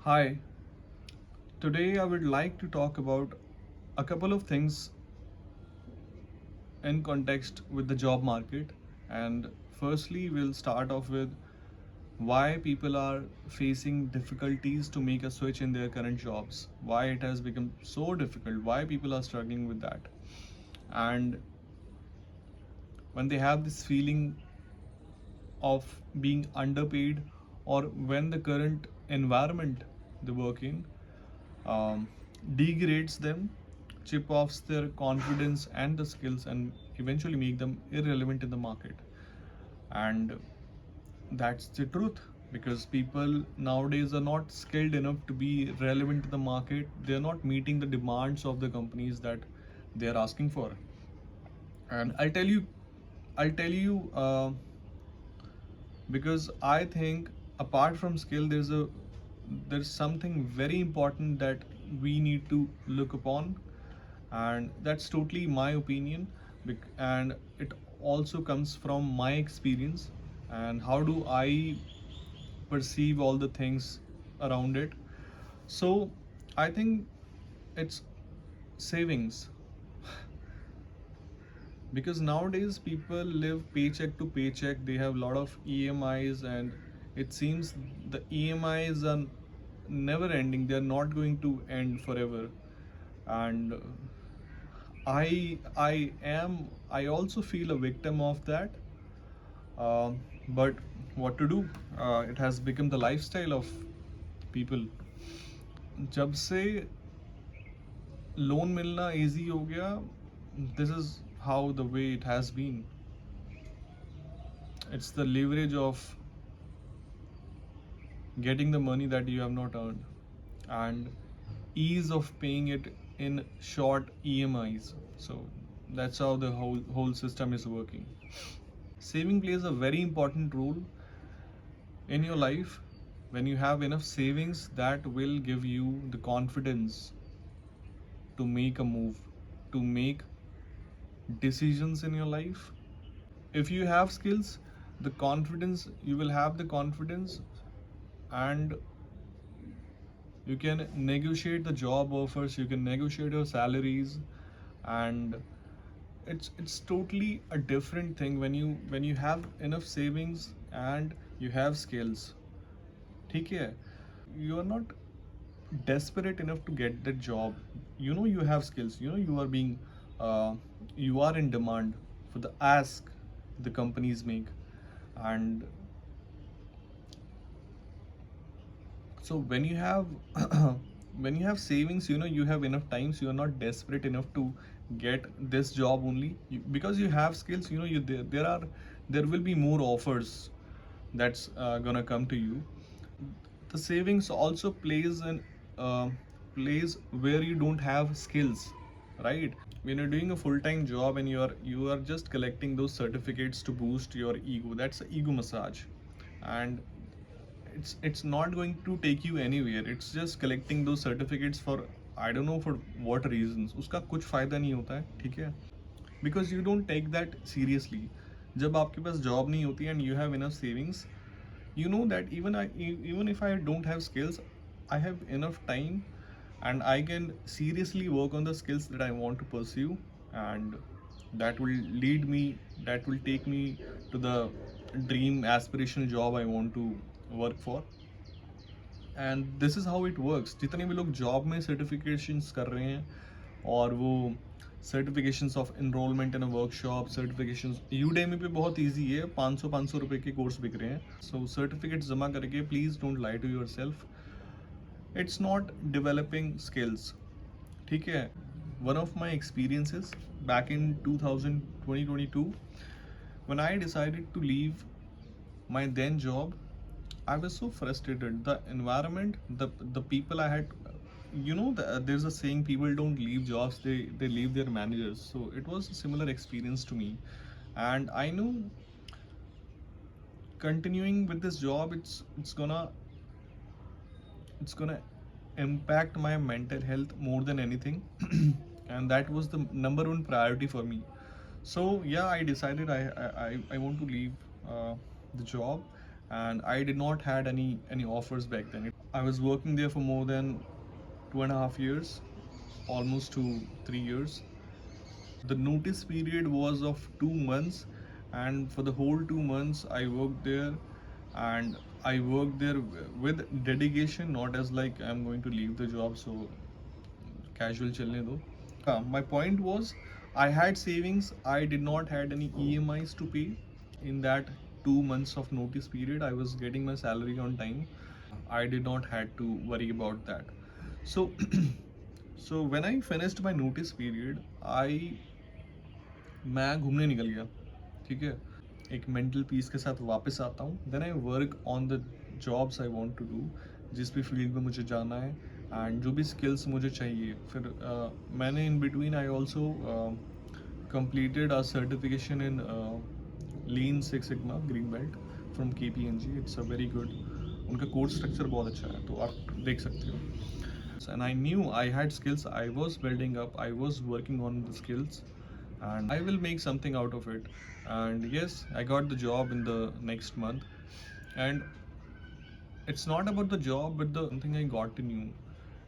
Hi, today I would like to talk about a couple of things in context with the job market. And firstly, we'll start off with why people are facing difficulties to make a switch in their current jobs, why it has become so difficult, why people are struggling with that. And when they have this feeling of being underpaid, or when the current environment they work in um, degrades them, chip offs their confidence and the skills, and eventually make them irrelevant in the market. And that's the truth, because people nowadays are not skilled enough to be relevant in the market. They're not meeting the demands of the companies that they're asking for. And I'll tell you because I think apart from skill, there's something very important that we need to look upon, and that's totally my opinion. And it also comes from my experience and how do I perceive all the things around it. So I think it's savings, because nowadays people live paycheck to paycheck. They have a lot of EMIs, and it seems the EMIs are never ending. They're not going to end forever. And I also feel a victim of that. But what to do? It has become the lifestyle of people. जब से loan मिलना easy हो गया, this is how the way it has been. It's the leverage of getting the money that you have not earned, and ease of paying it in short EMIs. So that's how the whole system is working. Saving plays a very important role in your life. When you have enough savings, that will give you the confidence to make a move, to make decisions in your life. If you have skills, the confidence, you will have the confidence, and you can negotiate the job offers, you can negotiate your salaries. And it's totally a different thing when you have enough savings and you have skills. ठीक है, you are not desperate enough to get that job. You have skills, you are being you are in demand for the ask the companies make. And so when you have when you have savings, you have enough times, you are not desperate enough to get this job only. Because you have skills, there will be more offers that's gonna come to you. The savings also uh, plays where you don't have skills, right? When you're doing a full-time job and you are just collecting those certificates to boost your ego, that's a ego massage. And it's not going to take you anywhere. It's just collecting those certificates for, I don't know for what reasons. उसका कुछ फायदा नहीं होता है, ठीक है? Because you don't take that seriously. जब आपके पास जॉब नहीं होती and you have enough savings, you know that even if I don't have skills, I have enough time, and I can seriously work on the skills that I want to pursue. And that will lead me, that will take me to the dream aspirational job I want to work for. And this is how it works. जितने भी लोग job में certifications कर रहे हैं, और वो certifications of enrolment in a workshop, certifications Udemy पे बहुत इजी है, 500 रुपए के कोर्स बिक रहे हैं. सो सर्टिफिकेट जमा करके please don't lie to yourself. It's not developing skills, ठीक है? One of my experiences back in 2022, when I decided to leave my then job, I was so frustrated. The environment, the people I had, there's a saying, people don't leave jobs, they leave their managers. So it was a similar experience to me. And I knew continuing with this job, it's gonna impact my mental health more than anything. And that was the number one priority for me. So yeah, I decided I want to leave the job. And I did not had any offers back then. I was working there for more than 2.5 years, almost to 3 years. The notice period was of 2 months, and for the whole 2 months, I worked there, and I worked there with dedication, not as like I'm going to leave the job, so casual chalne do. My point was, I had savings. I did not had any EMIs to pay in that 2 months of notice period. I was getting my salary on time. I did not had to worry about that. So, so when I finished my notice period, मैं घूमने निकल गया, ठीक है, एक mental peace के साथ वापस आता हूँ. Then I work on the jobs I want to do, जिस भी फील्ड में मुझे जाना है, एंड जो भी स्किल्स मुझे चाहिए. फिर मैंने in between I also completed a certification in Lean Six Sigma Green Belt from KPMG. It's a very good, उनका कोर्स स्ट्रक्चर बहुत अच्छा है, तो आप देख सकते हो. And I knew I had skills. I was building up. I was working on the skills, and I will make something out of it. And yes, I got the job in the next month. And it's not about the job, but the something I got to know.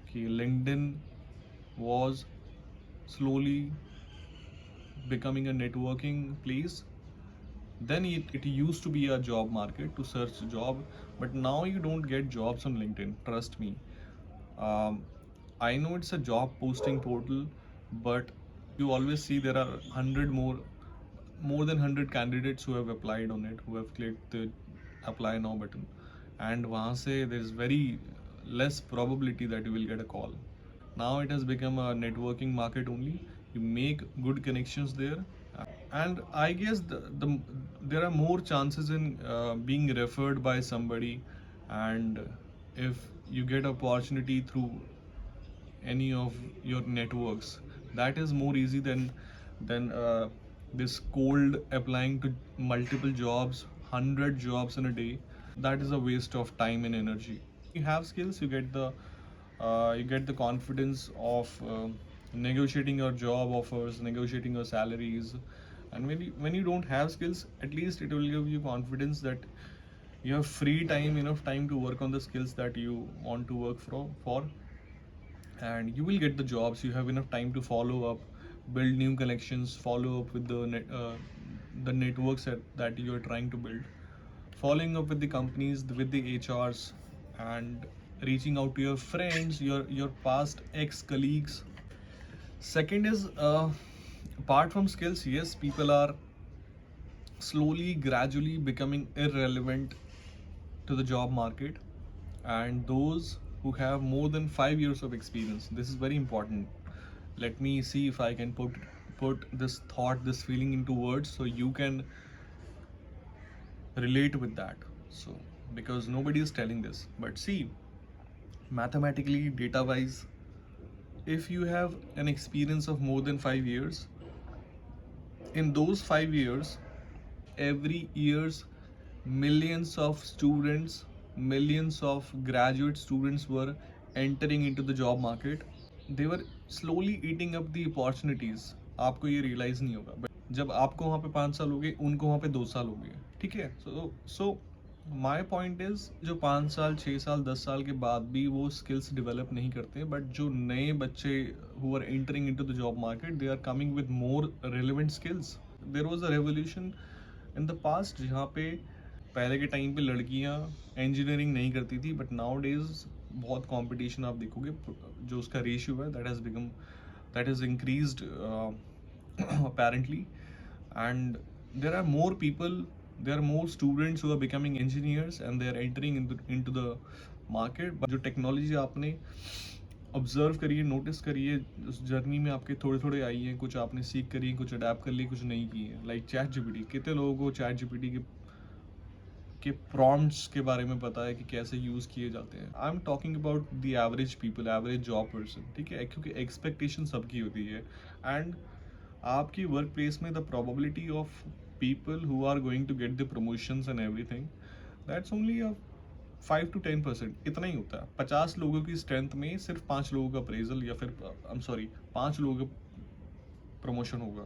Okay, LinkedIn was slowly becoming a networking place. Then it used to be a job market to search a job, but now you don't get jobs on LinkedIn. Trust me. Um, I know it's a job posting portal, but you always see there are more than 100 candidates who have applied on it, who have clicked the apply now button, and वहाँ से there is very less probability that you will get a call. Now it has become a networking market only. You make good connections there, and I guess there are more chances in being referred by somebody, and if you get opportunity through any of your networks, that is more easy than this cold applying to multiple jobs, 100 jobs in a day. That is a waste of time and energy. You have skills, you get the confidence of negotiating your job offers, negotiating your salaries. And when you don't have skills, at least it will give you confidence that you have free time, enough time to work on the skills that you want to work for, and you will get the jobs. You have enough time to follow up, build new connections, follow up with the networks that you are trying to build, following up with the companies, with the HRs, and reaching out to your friends, your past ex colleagues. Second is, apart from skills, yes, people are slowly, gradually becoming irrelevant to the job market, and those who have more than 5 years of experience. This is very important. Let me see if I can put this thought, this feeling into words, so you can relate with that. So, because nobody is telling this, but see, mathematically, data wise, if you have an experience of more than 5 years, in those 5 years, every years, millions of students, millions of graduate students were entering into the job market. They were slowly eating up the opportunities. आपको ये realize नहीं होगा, but जब आपको वहाँ पे 5 साल हो गए, उनको वहाँ पे 2 साल हो गए, ठीक है. So my point is, जो 5 साल 6 साल 10 साल के बाद भी वो skills develop नहीं करते, but जो नए बच्चे who are entering into the job market, they are coming with more relevant skills. There was a revolution in the past जहाँ पे पहले के टाइम पे लड़कियाँ इंजीनियरिंग नहीं करती थी, बट नाउ डेज बहुत कंपटीशन आप देखोगे, जो उसका रेशियो है that is increased apparently, and there are more people, there are more students who are becoming engineers and they are entering into the market. but जो टेक्नोलॉजी आपने observe करिए, notice करिए, उस जर्नी में आपके थोड़े थोड़े आई हैं, कुछ आपने सीख करी, कुछ अडेप्ट कर ली, कुछ नहीं की है. लाइक चैट जीपीटी, कितने लोगों को चैट जीपीटी के प्रॉम्प्ट्स के बारे में पता है कि कैसे यूज़ किए जाते हैं. I am talking about the average people, average job person, ठीक है, क्योंकि एक्सपेक्टेशन सबकी होती है. एंड आपकी वर्क प्लेस में the probability of people who are going to get the promotions and everything, that's only a 5 to 10%. इतना ही होता है. 50 लोगों की स्ट्रेंथ में सिर्फ 5 लोगों का अप्रेजल, या फिर आई एम सॉरी 5 लोगों का प्रमोशन होगा.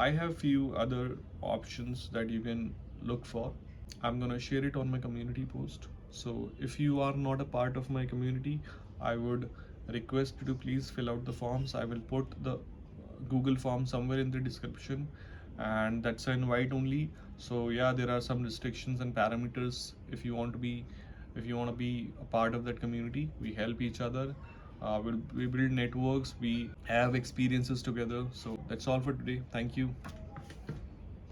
I have few other options that you can look for. I'm gonna share it on my community post. So if you are not a part of my community, I would request you to please fill out the forms. I will put the Google form somewhere in the description, and that's an invite only. So yeah, there are some restrictions and parameters. If you want to be a part of that community, we help each other. We build networks, we have experiences together. So that's all for today. Thank you.